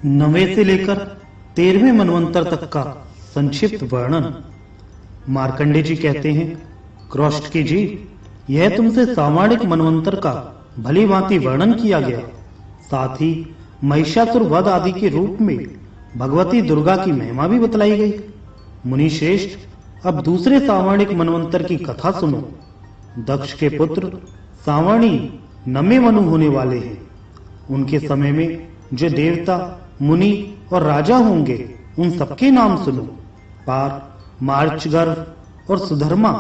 9वें से लेकर 13वें मनवंतर तक का संक्षिप्त वर्णन। मार्कंडे जी कहते हैं, क्रोष्टकी जी, यह तुमसे सामाणिक मनवंतर का भली भांति वर्णन किया गया, साथ ही महिषासुर वध आदि के रूप में भगवती दुर्गा की महिमा भी बतलाई गई। मुनि श्रेष्ठ, अब दूसरे सावर्णिक मनवंतर की कथा सुनो। दक्ष के पुत्र सावर्णी नमे मनु होने वाले हैं। उनके समय में जो देवता, मुनि और राजा होंगे, उन सबके नाम सुनो। पार, मार्चगर्भ और सुधर्मा,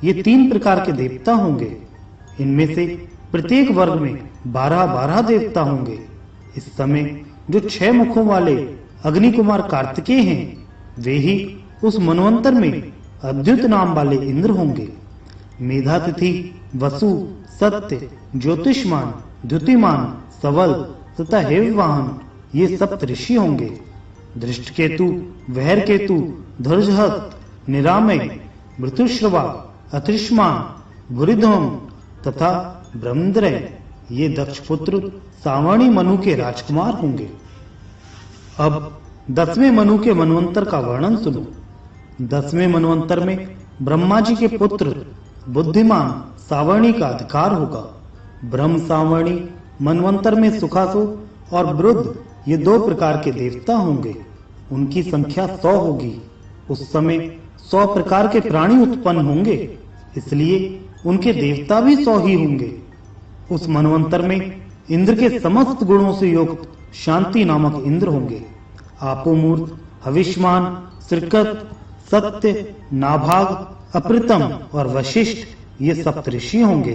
ये 3 प्रकार के देवता होंगे। इनमें से प्रत्येक वर्ग में 12-12 देवता होंगे। इस समय जो 6 मुखों वाले अग्नि कुमार कार्तिकेय हैं, वे ही उस मनवंतर में अद्युत नाम वाले इंद्र होंगे। मेधातिथि, वसु, सत्य, ज्योतिष्मान, द्युतिमान, सवल तथा हेमवाहन, ये सप्त ऋषि होंगे। दृष्टकेतु, वहरकेतु, धुर्जहस्त, निरामय, मृत्युश्रवा, अत्रिष्मान, भूरिध्वम तथा ब्रह्मद्रय, ये दक्ष पुत्र सावर्णी मनु के राजकुमार होंगे। अब 10वें मनु के मनवंतर का वर्णन सुनो। 10वें मनवंतर में ब्रह्मा जी के पुत्र बुद्धिमान सावर्णी का अधिकार होगा। ब्रह्म सावर्णी मनवंतर में सुखासुर और वृद्ध, ये 2 प्रकार के देवता होंगे। उनकी संख्या 100 होगी। उस समय 100 प्रकार के प्राणी उत्पन्न होंगे, इसलिए उनके देवता भी 100 ही होंगे। उस मनवंतर में इंद्र के समस्त गुणों से युक्त शांति नामक इंद्र होंगे। आपोमूर्त, हविष्मान, श्रीकत, सत्य, नाभाग, अप्रतम और वशिष्ठ, ये सप्तऋषि होंगे।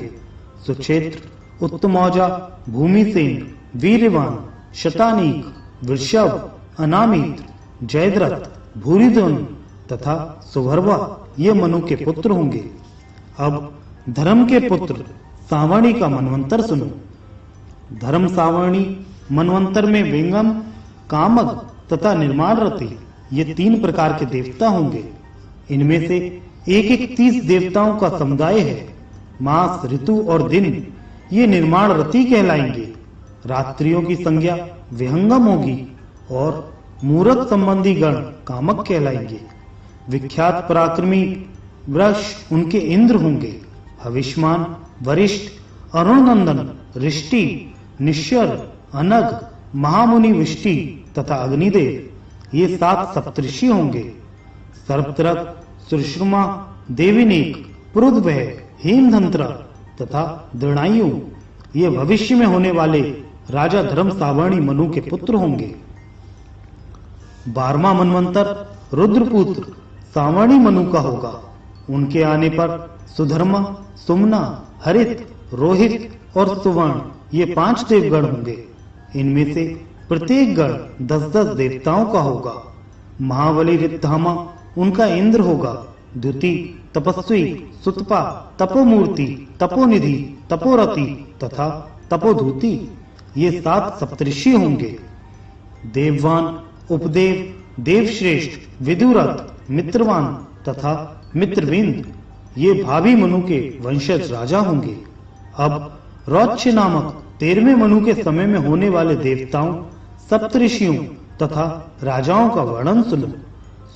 सुक्षेत्र, उत्तमौजा, भूमिसेन, वीरवान, शतानीक, वृषभ, अनामित, जयद्रथ, भूरिध्वनि तथा सुभर्वा, ये मनु के पुत्र होंगे। अब धर्म के पुत्र सावर्णी का मनवंतर सुनो। धर्म सावर्णी मनवंतर में विंगम, कामक तथा निर्माण रति, ये 3 प्रकार के देवता होंगे। इनमें से एक 30 देवताओं का समुदाय है। मास, ऋतु और दिन, ये निर्माण रति कहलाएंगे। रात्रियों की संज्ञा विहंगम होगी और मूरत संबंधी गण कामक कहलाएंगे। विख्यात पराक्रमी वृष उनके इंद्र होंगे। हविष्मान, वरिष्ठ, अरुणनंदन, ऋष्टि, निश्चर, अनग, महामुनि विष्टि तथा अग्निदेव, ये 7 सप्तऋषि होंगे। सर्वत्रक, सुश्रुमा, देविनेक, पुरुद्वह, हेमधंत्रा तथा दृणायु, ये भविष्य में होने वाले राजा धर्म सावर्णी मनु के पुत्र होंगे। 12वां मनवंतर रुद्रपुत्र सावर्णी मनु का होगा। उनके आने पर सुधर्मा, सुमना, हरित, रोहित और सुवर्ण, ये 5 देवगण होंगे। इनमें से प्रत्येक गण 10-10 देवताओं का होगा। महाबली रिद्धामा उनका इंद्र होगा। द्युति, तपस्वी, सुतपा, तपोमूर्ति, तपोनिधि, तपोरति तथा तपोधूति, ये 7 सप्तऋषि होंगे। देववान, उपदेव, देवश्रेष्ठ, विदुरथ, मित्रवान तथा मित्रविंद, ये भावी मनु के वंशज राजा होंगे। अब रौच्य नामक 13वें मनु के समय में होने वाले देवताओं, सप्तऋषियों तथा राजाओं का वर्णन सुनो।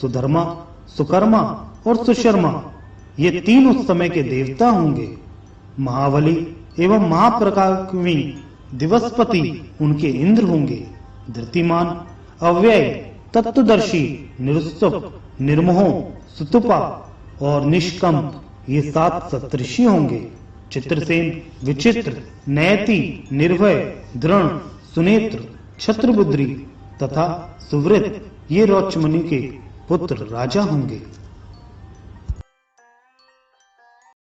सुधर्मा, सुकर्मा और सुशर्मा, ये 3 उस समय के देवता होंगे। महाबली एवं महाप्रकाशवी दिवसपति उनके इंद्र होंगे। धृतिमान, अव्यय, तत्वदर्शी, निरुत्सुक, निर्मोह, सुतुपा और निष्कंप, ये 7 सप्तऋषि होंगे। चित्रसेन, विचित्र, नयति, निर्भय, दृढ़, सुनेत्र, छत्रबुद्री तथा सुवृत, ये रौच्य मुनि के पुत्र राजा होंगे।